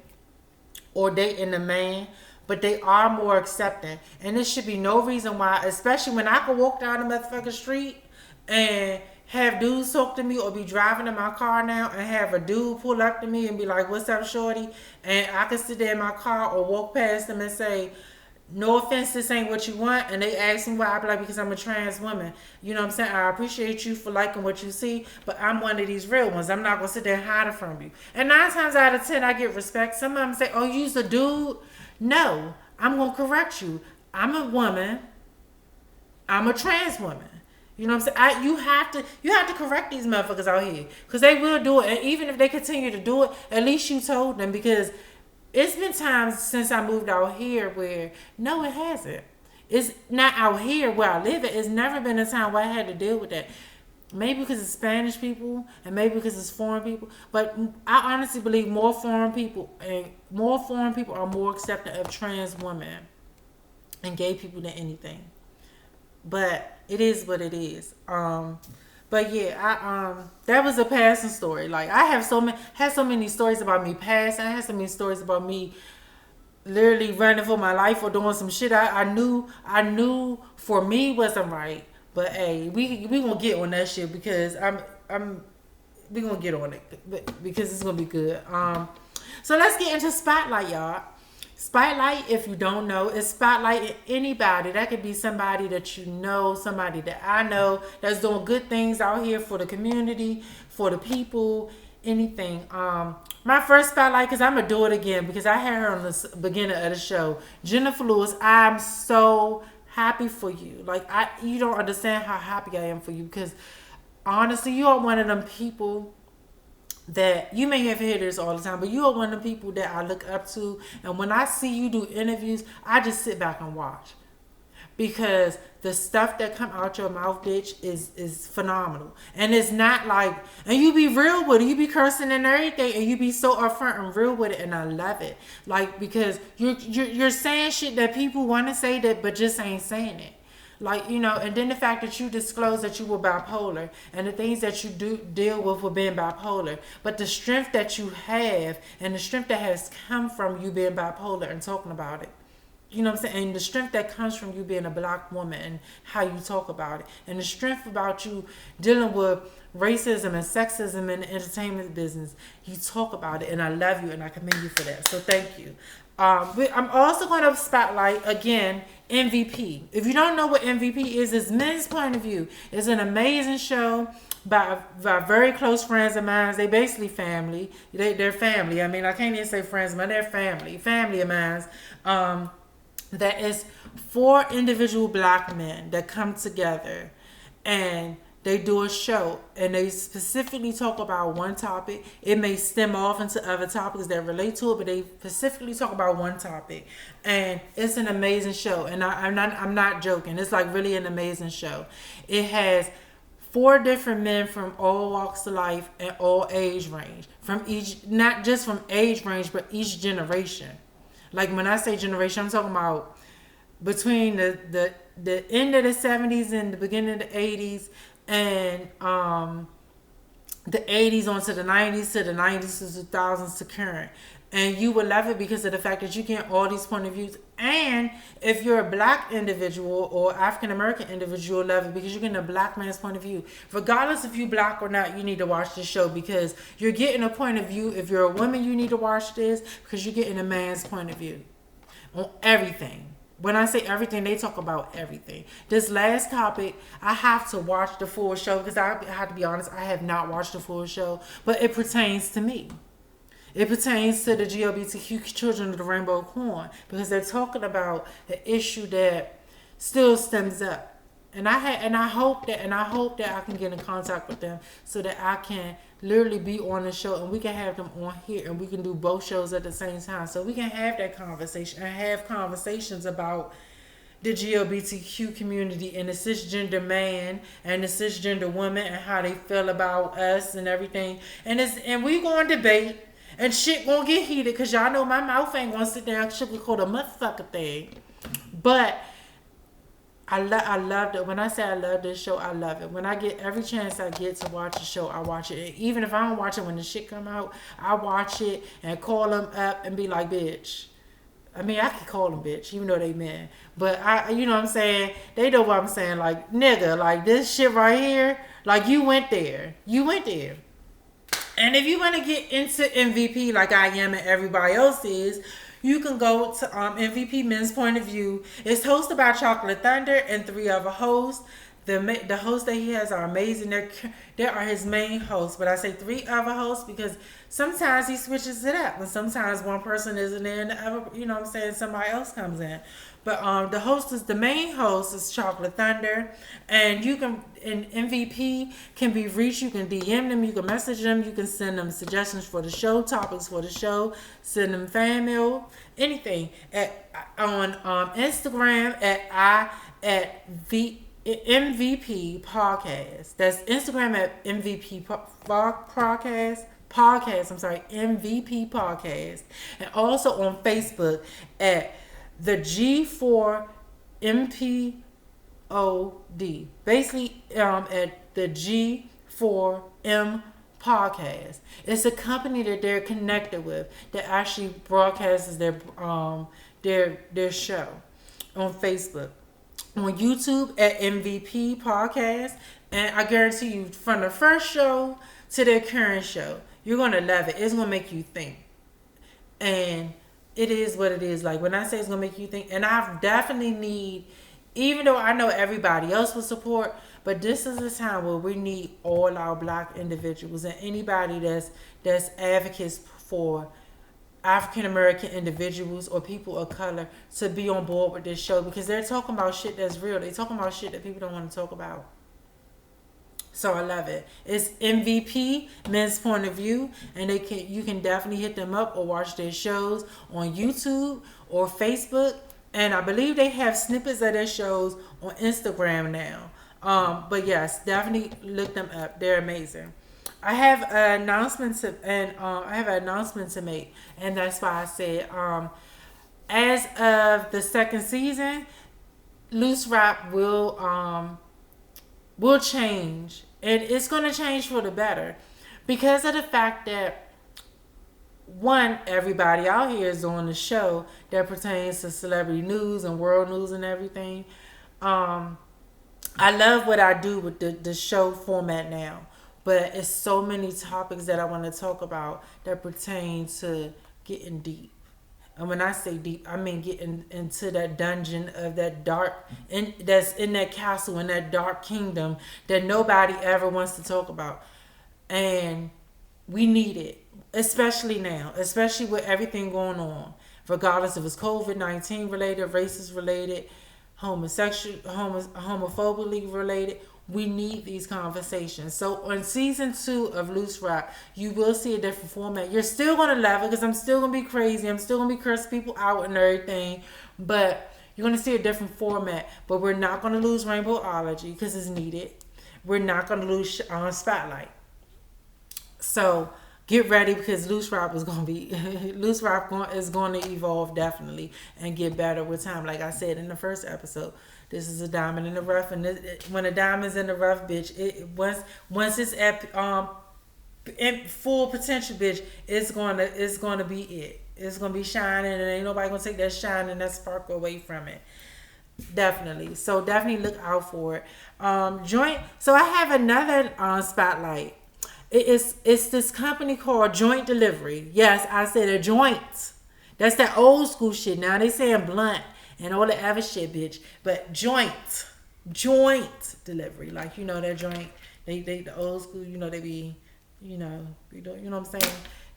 or dating a man. But they are more accepting. And there should be no reason why, especially when I can walk down the motherfucking street and have dudes talk to me, or be driving in my car now and have a dude pull up to me and be like, "What's up, shorty?" And I can sit there in my car or walk past them and say, "No offense, this ain't what you want." And they ask me why. I be like, "Because I'm a trans woman." You know what I'm saying? I appreciate you for liking what you see, but I'm one of these real ones. I'm not going to sit there and hide it from you. And 9 times out of 10, I get respect. Some of them say, "Oh, you's a dude." No, I'm going to correct you. I'm a woman. I'm a trans woman. You know what I'm saying? You have to correct these motherfuckers out here, because they will do it. And even if they continue to do it, at least you told them, because it's been times since I moved out here where, no, it hasn't. It's not out here where I live at. It's never been a time where I had to deal with that. Maybe because it's Spanish people, and maybe because it's foreign people. But I honestly believe more foreign people are more accepting of trans women and gay people than anything. But it is what it is. But yeah, that was a passing story. Like, I had so many stories about me passing. I had so many stories about me literally running for my life or doing some shit I knew for me wasn't right. But hey, we gonna get on that shit, because we're gonna get on it because it's gonna be good. So let's get into Spotlight, y'all. Spotlight, if you don't know, is spotlighting anybody. That could be somebody that you know, somebody that I know that's doing good things out here for the community, for the people, anything. My first spotlight, because I'm gonna do it again because I had her on the beginning of the show. Jenifer Lewis, I'm so happy for you. Like you don't understand how happy I am for you because honestly, you are one of them people that you may have heard this all the time, but you are one of the people that I look up to. And when I see you do interviews, I just sit back and watch because the stuff that come out your mouth, bitch, is phenomenal. And it's not like, and you be real with it, you be cursing and everything, and you be so upfront and real with it, and I love it. Like because you're saying shit that people want to say that, but just ain't saying it. Like, you know, and then the fact that you disclose that you were bipolar and the things that you do deal with being bipolar, but the strength that you have and the strength that has come from you being bipolar and talking about it. You know what I'm saying? And the strength that comes from you being a black woman and how you talk about it. And the strength about you dealing with racism and sexism in the entertainment business. You talk about it and I love you and I commend you for that. So thank you. I'm also going to spotlight again MVP. If you don't know what MVP is, it's Men's Point of View. It's an amazing show by very close friends of mine. They basically family. They're family. I mean, I can't even say friends, but they're family. Family of mine. That is 4 individual black men that come together and they do a show and they specifically talk about one topic. It may stem off into other topics that relate to it, but they specifically talk about one topic. And it's an amazing show. And I'm not joking. It's like really an amazing show. It has 4 different men from all walks of life and all age range. From each, not just from age range, but each generation. Like when I say generation, I'm talking about between the end of the 70s and the beginning of the 80s and the 80s onto the 90s to the 90s to 2000s to current. And you will love it because of the fact that you get all these point of views. And if you're a black individual or African American individual, you'll love it because you're getting a black man's point of view. Regardless if you black or not, you need to watch this show because you're getting a point of view. If you're a woman, you need to watch this because you're getting a man's point of view on everything. When I say everything, they talk about everything. This last topic, I have to watch the full show because I have to be honest, I have not watched the full show, but it pertains to me. It pertains to the LGBTQ children of the rainbow corn because they're talking about the issue that still stems up. And I hope that I can get in contact with them so that I can literally be on the show and we can have them on here and we can do both shows at the same time. So we can have that conversation and have conversations about the LGBTQ community and the cisgender man and the cisgender woman and how they feel about us and everything. And we going to debate and shit gonna get heated because y'all know my mouth ain't gonna sit there and sugarcoat a motherfucker thing. But I love it. When I say I love this show, I love it. When I get every chance I get to watch the show, I watch it. And even if I don't watch it when the shit come out, I watch it and call them up and be like, bitch. I mean, I can call them bitch, even though they men. But you know what I'm saying? They know what I'm saying. Like, nigga, like this shit right here, like you went there. You went there. And if you want to get into MVP like I am and everybody else is, you can go to MVP Men's Point of View. It's hosted by Chocolate Thunder and 3 other hosts. The hosts that he has are amazing. They are his main hosts. But I say 3 other hosts because sometimes he switches it up. And sometimes one person isn't there and the other, you know what I'm saying, somebody else comes in. But the main host is Chocolate Thunder. And you can, and MVP can be reached. You can DM them. You can message them. You can send them suggestions for the show, topics for the show. Send them fan mail, anything. On Instagram at MVP Podcast. That's Instagram at MVP Podcast. MVP Podcast. And also on Facebook at the G4MPOD. Basically, at the G4M Podcast. It's a company that they're connected with that actually broadcasts their show on Facebook. On YouTube at MVP Podcast. And I guarantee you, from the first show to their current show. You're gonna love it. It's gonna make you think. And it is what it is. Like when I say it's gonna make you think, and I definitely need, even though I know everybody else will support, but this is a time where we need all our Black individuals and anybody that's advocates for African American individuals or people of color to be on board with this show, because they're talking about shit that's real. They're talking about shit that people don't want to talk about. So I love it. It's MVP, Men's Point of View, and you can definitely hit them up or watch their shows on YouTube or Facebook. And I believe they have snippets of their shows on Instagram now. But yes, definitely look them up. They're amazing. I have an announcement to make, and that's why I said, as of the second season, Loose Rap will change, and it's going to change for the better, because of the fact that, one, everybody out here is on the show that pertains to celebrity news and world news and everything. I love what I do with the show format now, but it's so many topics that I want to talk about that pertain to getting deep. And when I say deep, I mean getting into that dungeon of that dark, that's in that castle, in that dark kingdom that nobody ever wants to talk about. And we need it, especially now, especially with everything going on, regardless if it's COVID-19 related, racist related, homophobically related. We need these conversations. So on season 2 of Loose Rap, you will see a different format. You're still going to love it because I'm still going to be crazy. I'm still going to be cursing people out and everything. But you're going to see a different format. But we're not going to lose Rainboology because it's needed. We're not going to lose Spotlight. So get ready, because Loose Rap is going to be Loose Rap is going to evolve definitely and get better with time. Like I said in the first episode, this is a diamond in the rough, and when a diamond's in the rough, bitch, once it's at in full potential, bitch, it's gonna be it. It's gonna be shining, and ain't nobody gonna take that shine and that sparkle away from it. Definitely. So definitely look out for it. Joint. So I have another spotlight. It's this company called Joint Delivery. Yes, I said a joint. That's that old school shit. Now they saying blunt and all the other shit, bitch. But joint delivery. Like, you know, that joint, they the old school, you know, they be, you know what I'm saying?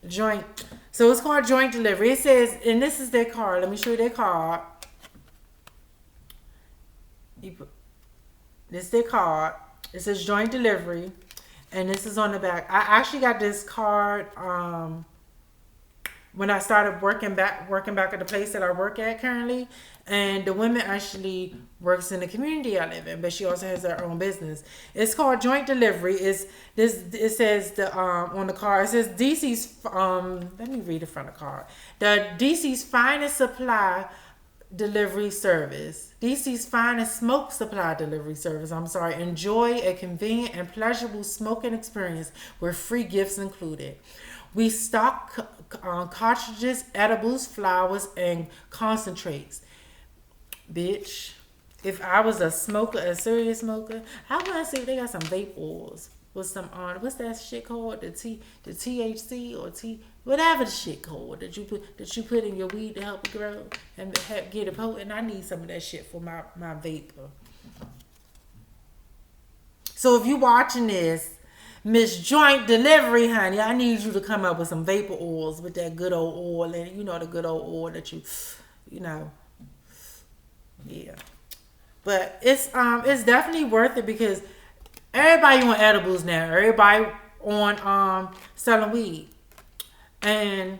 Joint. So it's called Joint Delivery. It says, and this is their card. Let me show you their card. This is their card. It says Joint Delivery. And this is on the back. I actually got this card when I started working back at the place that I work at currently. And the woman actually works in the community I live in, but she also has her own business. It's called Joint Delivery. It says on the card, it says DC's let me read the front of the card. The DC's finest supply delivery service. DC's finest smoke supply delivery service. Enjoy a convenient and pleasurable smoking experience with free gifts included. We stock cartridges, edibles, flowers, and concentrates. Bitch, if I was a smoker, a serious smoker, I want to see if they got some vape oils with some what's that shit called? The THC or whatever the shit called that you put in your weed to help it grow and get it potent. I need some of that shit for my vapor. So if you watching this, Miss Joint Delivery, honey, I need you to come up with some vapor oils with that good old oil, and you know the good old oil that you know. Yeah. But it's definitely worth it, because everybody on edibles now. Everybody on selling weed. And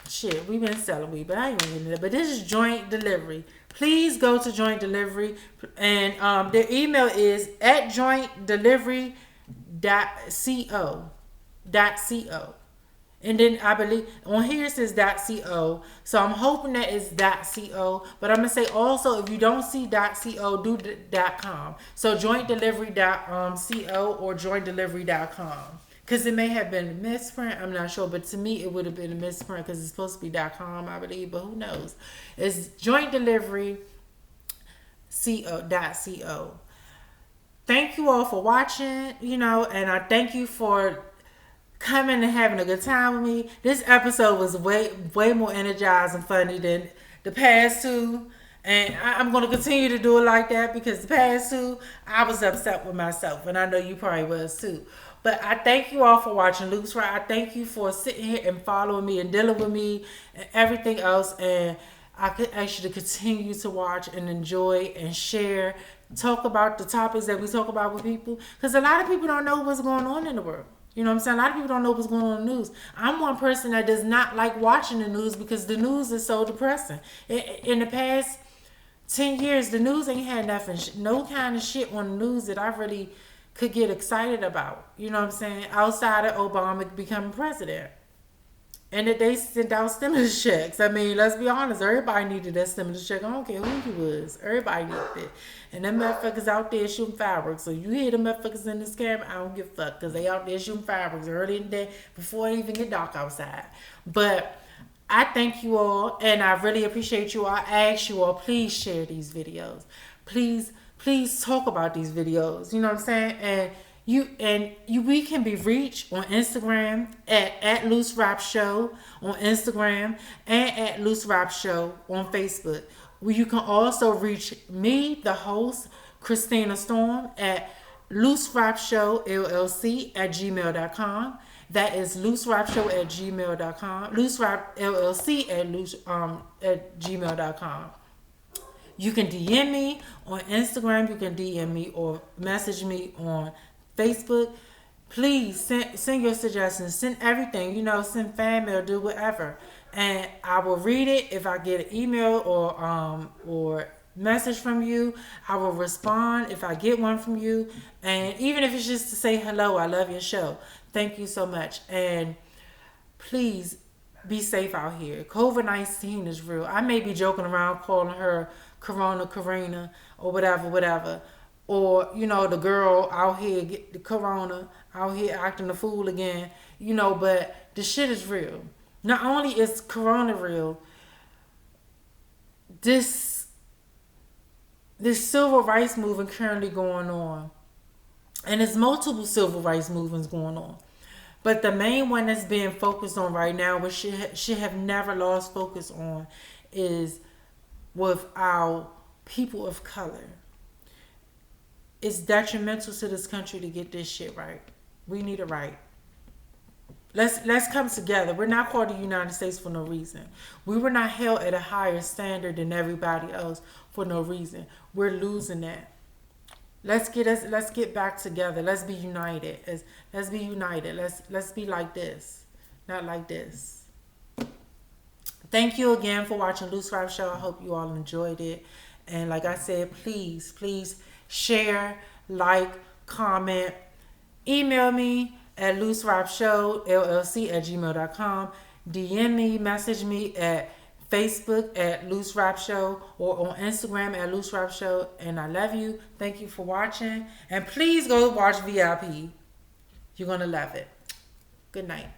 shit, we've been selling weed, but I ain't getting it. But this is Joint Delivery. Please go to Joint Delivery, and their email is at jointdelivery.co. And then I believe on here it says .co. So I'm hoping that it's .co. But I'm going to say also, if you don't see .co, do .com. So jointdelivery.co or jointdelivery.com. Because it may have been a misprint. I'm not sure. But to me, it would have been a misprint because it's supposed to be .com, I believe. But who knows? It's jointdelivery.co. Thank you you all for watching, and I thank you for coming and having a good time with me. This episode was way more energized and funny than the past two. And I'm going to continue to do it like that because the past two, I was upset with myself. And I know you probably was too. But I thank you all for watching Loose Right. I thank you for sitting here and following me and dealing with me and everything else. And I could ask you to continue to watch and enjoy and share. Talk about the topics that we talk about with people. Because a lot of people don't know what's going on in the world. You know what I'm saying? A lot of people don't know what's going on in the news. I'm one person that does not like watching the news because the news is so depressing. In the past 10 years, the news ain't had nothing, no kind of shit on the news that I really could get excited about. You know what I'm saying? Outside of Obama becoming president. And that they sent out stimulus checks. I mean, let's be honest. Everybody needed that stimulus check. I don't care who you was. Everybody needed it. And them motherfuckers out there shooting fireworks. So you hear them motherfuckers in this camera, I don't give a fuck. Because they out there shooting fireworks early in the day before it even get dark outside. But I thank you all. And I really appreciate you all. I ask you all, please share these videos. Please talk about these videos. You know what I'm saying? We can be reached on Instagram at LooseRapShow on Instagram and at LooseRapShow on Facebook. Where you can also reach me, the host, Christina Storm, at LooseRapShowLLC at gmail.com. That is LooseRapShow at gmail.com. LooseRapLLC at gmail.com. You can DM me on Instagram. You can DM me or message me on Facebook. Please send your suggestions. Send everything. Send fan mail. Do whatever. And I will read it. If I get an email or message from you, I will respond if I get one from you. And even if it's just to say hello, I love your show. Thank you so much. And please be safe out here. COVID-19 is real. I may be joking around calling her Corona Karina or whatever. Or, the girl out here get the corona, out here acting a fool again. But the shit is real. Not only is corona real, this civil rights movement currently going on. And there's multiple civil rights movements going on. But the main one that's being focused on right now, which should have never lost focus on, is with our people of color. It's detrimental to this country to get this shit right. We need it right. Let's come together. We're not called the United States for no reason. We were not held at a higher standard than everybody else for no reason. We're losing that. Let's get back together. Let's be united. Let's be united. Let's be like this, not like this. Thank you again for watching Loose Rap Show. I hope you all enjoyed it. And like I said, please share, like, comment, email me at LooseRapShowLLC at gmail.com. DM me, message me at Facebook at Loose Rap Show or on Instagram at Loose Rap Show. And I love you. Thank you for watching. And please go watch VIP. You're going to love it. Good night.